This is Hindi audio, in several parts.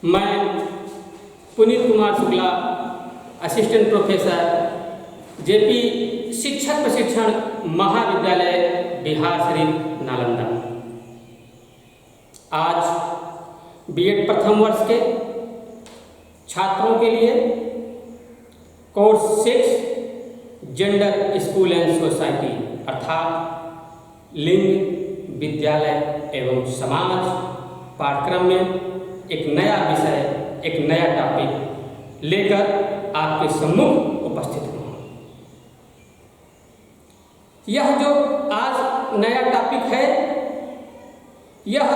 मैं Puneet Kumar Shukla, assistant professor, JP शिक्षक प्रशिक्षण महाविद्यालय बिहार शरीफ नालंदा। आज बीएड प्रथम वर्ष के छात्रों के लिए course 6 gender school and society अर्थात लिंग, विद्यालय एवं समाज पाठ्यक्रम में एक नया विषय, एक नया टॉपिक लेकर आपके सम्मुख उपस्थित हूँ। यह जो आज नया टॉपिक है, यह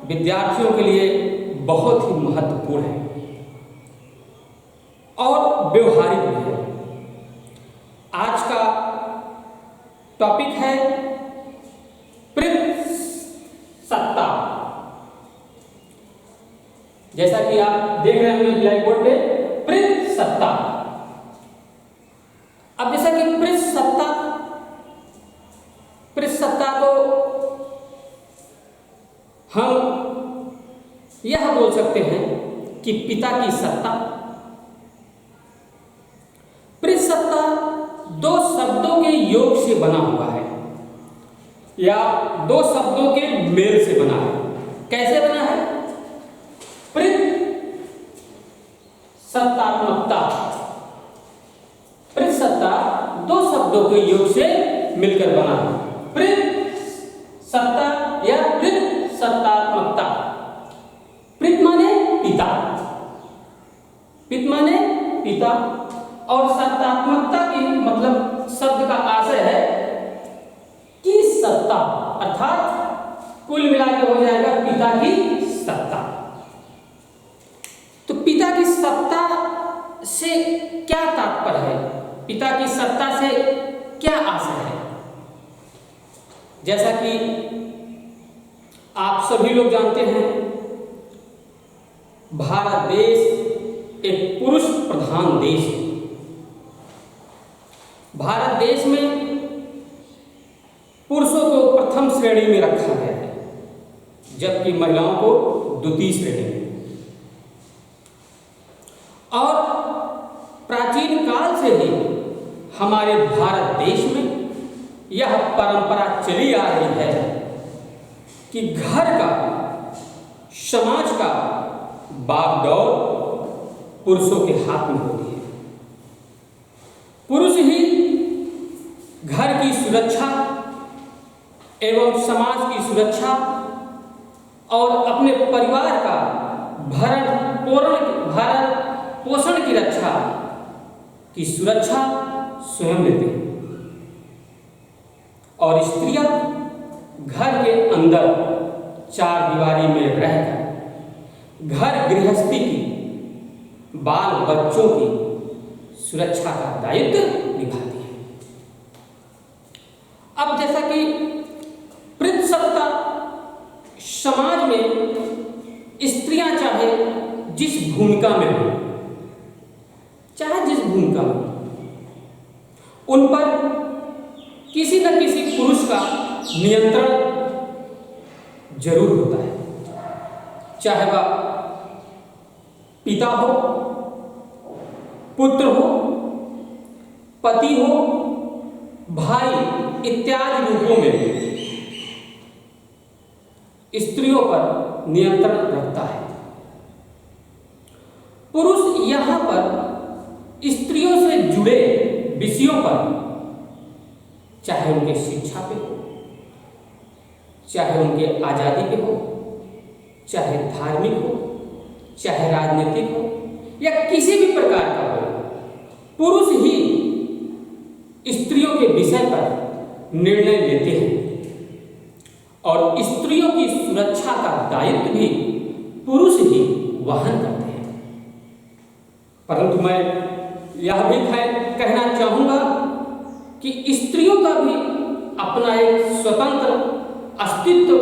विद्यार्थियों के लिए बहुत ही महत्वपूर्ण है और व्यवहारिक भी है। आज का टॉपिक है पितृसत्ता। जैसा कि आप देख रहे होंगे ब्लैक बोर्ड पे, पितृसत्ता। अब जैसा कि पितृसत्ता को हम यह बोल सकते हैं कि पिता की सत्ता। पितृसत्ता दो शब्दों के योग से बना हुआ है या दो शब्दों के मेल से बना है। कैसे बना है? सत्तात्मकता। पितृसत्ता दो शब्दों के योग से मिलकर बना है। पितृसत्ता या पितृसत्तात्मकता। पितृ माने पिता, पिता माने पिता, और सत्तात्मकता की मतलब शब्द का आशय है कि सत्ता, अर्थात कुल मिलाकर हो जाएगा पिता की सत्ता। तो पिता की सत्ता से क्या तात्पर्य है? पिता की सत्ता से क्या आशय है? जैसा कि आप सभी लोग जानते हैं, भारत देश एक पुरुष प्रधान देश है। भारत देश में पुरुषों को प्रथम श्रेणी में रखा गया है, जबकि महिलाओं को द्वितीय श्रेणी में। और प्राचीन काल से ही हमारे भारत देश में यह परंपरा चली आ रही है कि घर का, समाज का बागडोर पुरुषों के हाथ में होती है। पुरुष ही घर की सुरक्षा एवं समाज की सुरक्षा और अपने परिवार का भरण पोषण की रक्षा की सुरक्षा स्वयं लेते हैं, और स्त्रियां घर के अंदर चार दीवारी में रहकर घर गृहस्थी की, बाल बच्चों की सुरक्षा का दायित्व निभाती है। अब जैसा कि पितृसत्ता समाज में स्त्रियां चाहे जिस भूमिका में हो, चाहे जिस भूमिका में, उन पर किसी न किसी पुरुष का नियंत्रण जरूर होता है। चाहे वह पिता हो, पुत्र हो, पति हो, भाई इत्यादि रूपों में स्त्रियों पर नियंत्रण रखता है। पुरुष यहां पर स्त्रियों से जुड़े विषयों पर, चाहे उनके शिक्षा पे हो, चाहे उनके आजादी पे हो, चाहे धार्मिक हो, चाहे राजनीतिक हो, या किसी भी प्रकार का हो, पुरुष ही स्त्रियों के विषय पर निर्णय लेते हैं और स्त्रियों की सुरक्षा का दायित्व भी पुरुष ही वहन करते हैं। परंतु मैं यह भी कहना चाहूंगा कि स्त्रियों का भी अपना एक स्वतंत्र अस्तित्व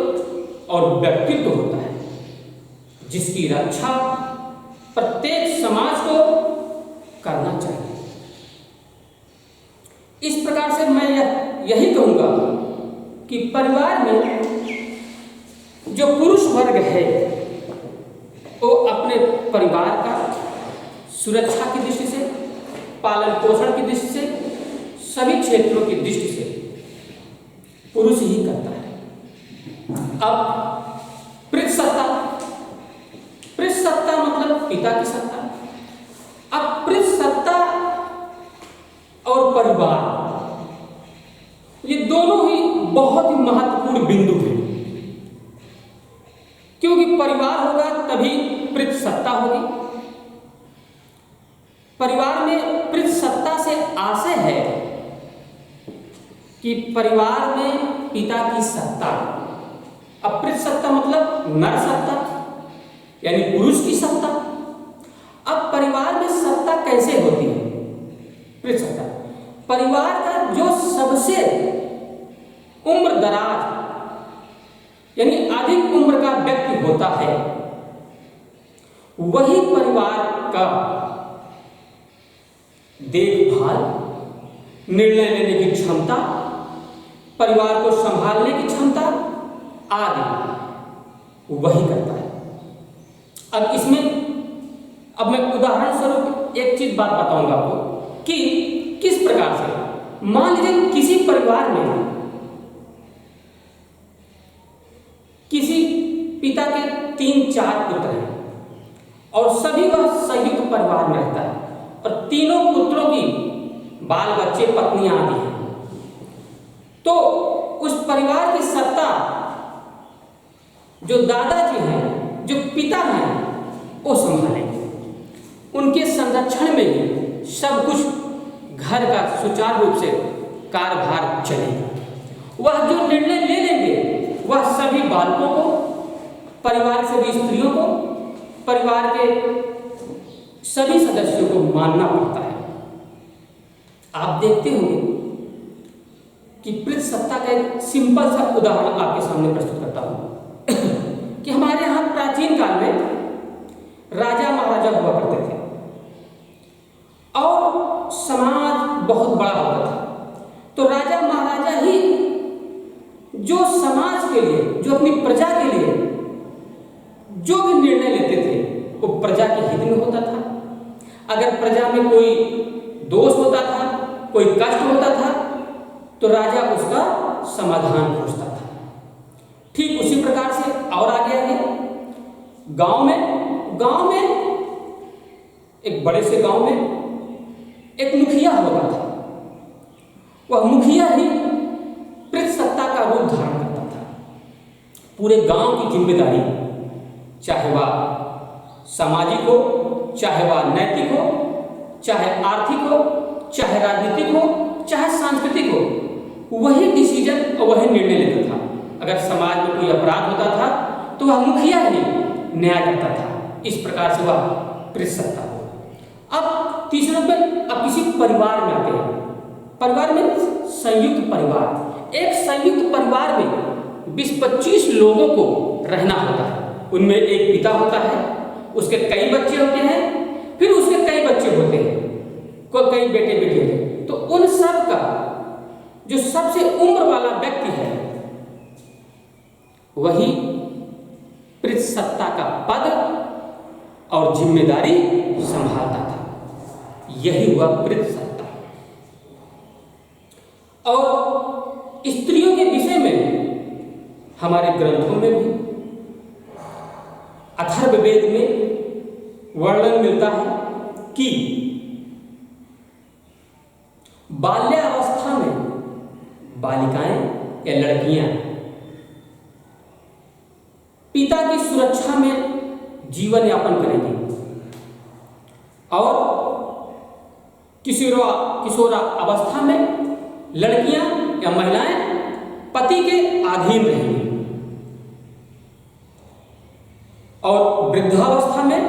और व्यक्तित्व होता है, जिसकी रक्षा प्रत्येक समाज को करना चाहिए। इस प्रकार से मैं यही कहूंगा कि परिवार में जो पुरुष वर्ग है वो अपने परिवार का सुरक्षा की दृष्टि से, पालन पोषण की दृष्टि से, सभी क्षेत्रों की दृष्टि से पुरुष ही करता है। अब पितृसत्ता, पितृसत्ता मतलब पिता की सत्ता। अब पितृसत्ता और परिवार, ये दोनों ही बहुत ही महत्वपूर्ण बिंदु हैं, क्योंकि परिवार होगा तभी पितृसत्ता होगी। परिवार में पितृसत्ता से आशय है कि परिवार में पिता की सत्ता। अब पितृसत्ता मतलब नर सत्ता, यानी पुरुष की सत्ता। अब परिवार में सत्ता कैसे होती है? पितृसत्ता परिवार का जो सबसे उम्र दराज यानी अधिक उम्र का व्यक्ति होता है, वही परिवार का देखभाल, निर्णय लेने की क्षमता, परिवार को संभालने की क्षमता आदि वही करता है। अब इसमें मैं उदाहरण स्वरूप एक चीज बात बताऊंगा आपको कि किस प्रकार से, मान लीजिए किसी परिवार में किसी पिता के 3-4 पुत्र हैं और सभी वह संयुक्त परिवार में रहता है और तीनों पुत्रों की बाल बच्चे पत्नियां आदि हैं, तो उस परिवार की सत्ता जो दादाजी हैं, जो पिता हैं, वो संभालेंगे। उनके संरक्षण में ही सब कुछ घर का सुचारू रूप से कार्यभार चलेगा। वह जो निर्णय ले लेंगे वह सभी बालकों को, परिवार से भी स्त्रियों को, परिवार के सभी सदस्यों को मानना पड़ता है। आप देखते होंगे कि पितृसत्ता का एक सिंपल सा उदाहरण आपके सामने प्रस्तुत करता हूं कि हमारे यहां प्राचीन काल में राजा महाराजा हुआ करते थे और समाज बहुत बड़ा होता था। तो राजा महाराजा ही जो समाज के लिए, जो अपनी प्रजा के लिए जो भी निर्णय लेते थे वो प्रजा के हित में होता था। अगर प्रजा में कोई दोष होता था, कोई कष्ट होता था, तो राजा उसका समाधान खोजता था। ठीक उसी प्रकार से और आगे गांव में एक बड़े से गांव में एक मुखिया होता था। वह मुखिया ही पितृसत्ता का रूप धारण करता था। पूरे गांव की जिम्मेदारी, चाहे वह सामाजिक हो, चाहे वह नैतिक हो, चाहे आर्थिक हो, चाहे राजनीतिक हो, चाहे सांस्कृतिक हो, वही डिसीजन और वही निर्णय लेता था। अगर समाज में कोई अपराध होता था तो वह मुखिया ही न्याय करता था। इस प्रकार से वह पितृसत्ता हो। अब तीसरे पे अब किसी परिवार में आते हैं। परिवार में संयुक्त परिवार, एक संयुक्त परिवार में 20-25 लोगों को रहना होता है। उनमें एक पिता होता है, उसके कई बच्चे होते हैं, फिर उसके कई बच्चे होते हैं, कई बेटे बेटी होते हैं। तो उन सब का जो सबसे उम्र वाला व्यक्ति है वही पितृसत्ता का पद और जिम्मेदारी संभालता था। यही हुआ पितृसत्ता। और स्त्रियों के विषय में हमारे ग्रंथों में भी, अथर्ववेद में वर्णन मिलता है कि बाल्यावस्था में बालिकाएं या लड़कियां पिता की सुरक्षा में जीवन यापन करेंगी और किशोरा अवस्था में लड़कियां या महिलाएं पति के अधीन रहेंगी और वृद्धावस्था में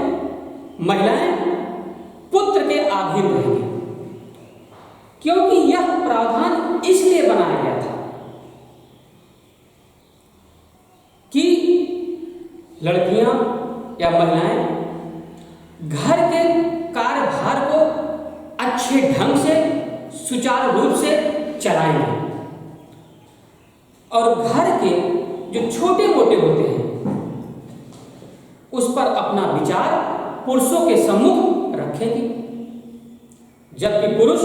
महिलाएं पुत्र के अधीन रहेंगी। क्योंकि यह प्रावधान इसलिए बनाया गया था कि लड़कियां या महिलाएं घर के कार्यभार को अच्छे ढंग से, सुचारू रूप से चलाएंगे और घर के जो छोटे मोटे होते हैं उस पर अपना विचार पुरुषों के सम्मुख रखेंगी, जबकि पुरुष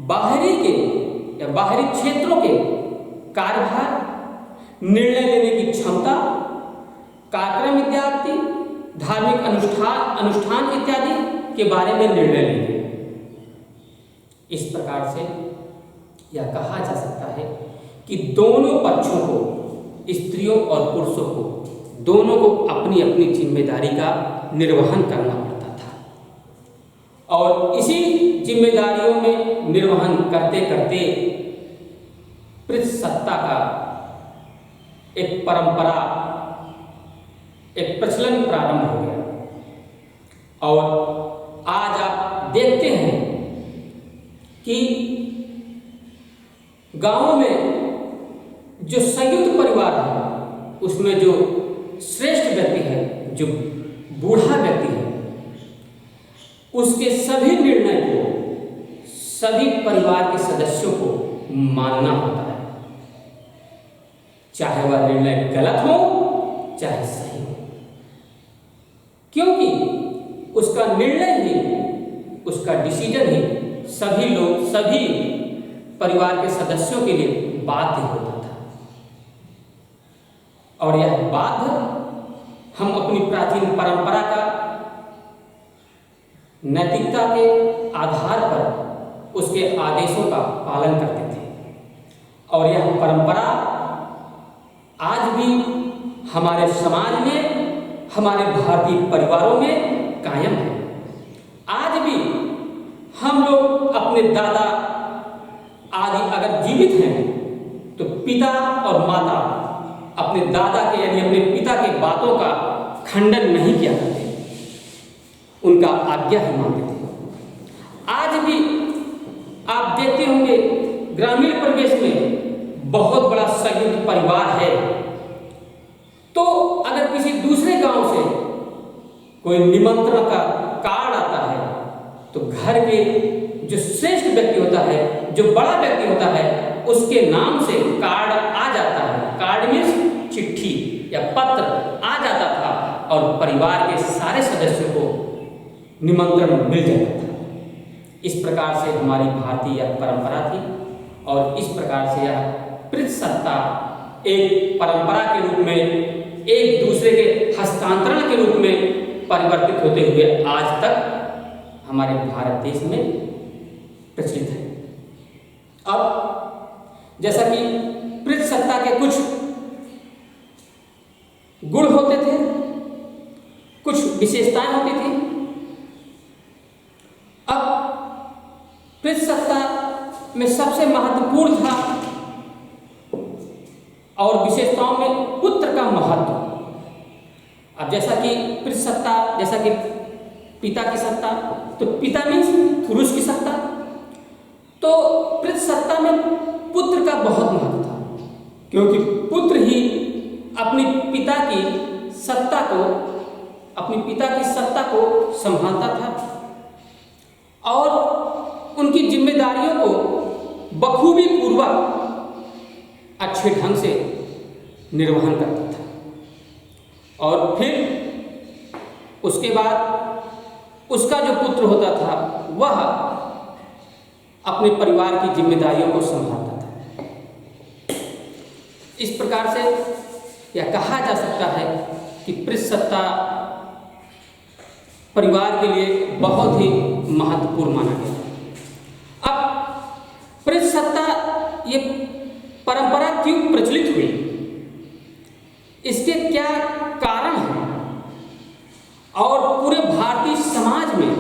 बाहरी के या बाहरी क्षेत्रों के कार्यभार, निर्णय लेने की क्षमता, कार्यक्रम इत्यादि, धार्मिक अनुष्ठान इत्यादि के बारे में निर्णय लेंगे। इस प्रकार से यह कहा जा सकता है कि दोनों पक्षों को, स्त्रियों और पुरुषों को, दोनों को अपनी अपनी जिम्मेदारी का निर्वहन करना पड़ता था और इसी जिम्मेदारियों में निर्वहन करते करते पितृसत्ता का एक परंपरा, एक प्रचलन प्रारंभ हो गया। और आज आप देखते हैं कि गांवों में जो संयुक्त परिवार है उसमें जो श्रेष्ठ व्यक्ति है, जो बूढ़ा व्यक्ति है, उसके सभी निर्णय को सभी परिवार के सदस्यों को मानना होता है, चाहे वह निर्णय गलत हो चाहे सही हो, क्योंकि उसका निर्णय ही, उसका डिसीजन ही सभी परिवार के सदस्यों के लिए बाध्य होता था। और यह बाध्य हम अपनी प्राचीन परंपरा का नैतिकता के आधार पर उसके आदेशों का पालन करते थे और यह परंपरा आज भी हमारे समाज में, हमारे भारतीय परिवारों में कायम है। आज भी हम लोग अपने दादा आदि अगर जीवित हैं तो पिता और माता अपने दादा के यानी अपने पिता के बातों का खंडन नहीं किया करते, उनका आज्ञा ही मानते थे। आज भी आप देखते होंगे ग्रामीण परिवेश में बहुत बड़ा संयुक्त परिवार है, तो अगर किसी दूसरे गांव से कोई निमंत्रण का कार्ड आता है तो घर के जो श्रेष्ठ व्यक्ति होता है, जो बड़ा व्यक्ति होता है, उसके नाम से कार्ड आ जाता है। कार्ड मीन्स चिट्ठी या पत्र आ जाता था और परिवार के सारे सदस्यों को निमंत्रण मिल जाता था। इस प्रकार से हमारी भारतीय परंपरा थी और इस प्रकार से यह पितृसत्ता एक परंपरा के रूप में, एक दूसरे के हस्तांतरण के रूप में परिवर्तित होते हुए आज तक हमारे भारत देश में प्रचलित है। अब जैसा कि पितृसत्ता के कुछ गुण होते थे, कुछ विशेषताएं होती थी। अब पितृसत्ता में सबसे महत्वपूर्ण था और विशेषताओं में पुत्र का महत्व। अब जैसा कि पितृसत्ता, जैसा कि पिता की सत्ता, तो पिता मीन्स पुरुष की सत्ता, तो पितृसत्ता में पुत्र का बहुत महत्व था, क्योंकि पुत्र ही अपने पिता की सत्ता को संभालता था और उनकी जिम्मेदारियों को बखूबी पूर्वक अच्छे ढंग से निर्वहन करता था। और फिर उसके बाद उसका जो पुत्र होता था वह अपने परिवार की जिम्मेदारियों को संभालता था। इस प्रकार से यह कहा जा सकता है कि पितृसत्ता परिवार के लिए बहुत ही महत्वपूर्ण माना गया। अब पितृसत्ता ये परंपरा क्यों प्रचलित हुई, इसके क्या कारण हैं और पूरे भारतीय समाज में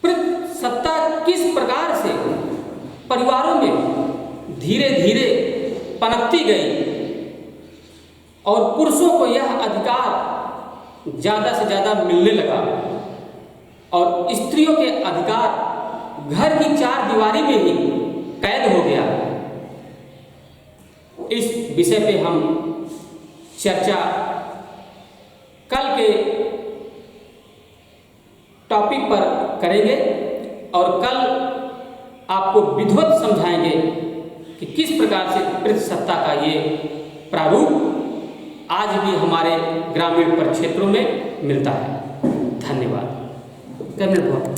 पितृसत्ता किस प्रकार से परिवारों में धीरे धीरे पनपती गई और पुरुषों को यह अधिकार ज़्यादा से ज़्यादा मिलने लगा और स्त्रियों के अधिकार घर की चार दीवारी में ही कैद हो गया। इस विषय पे हम चर्चा कल के टॉपिक पर करेंगे और कल आपको विधिवत समझाएंगे कि किस प्रकार से पितृसत्ता का ये प्रारूप आज भी हमारे ग्रामीण परिक्षेत्रों में मिलता है। धन्यवाद।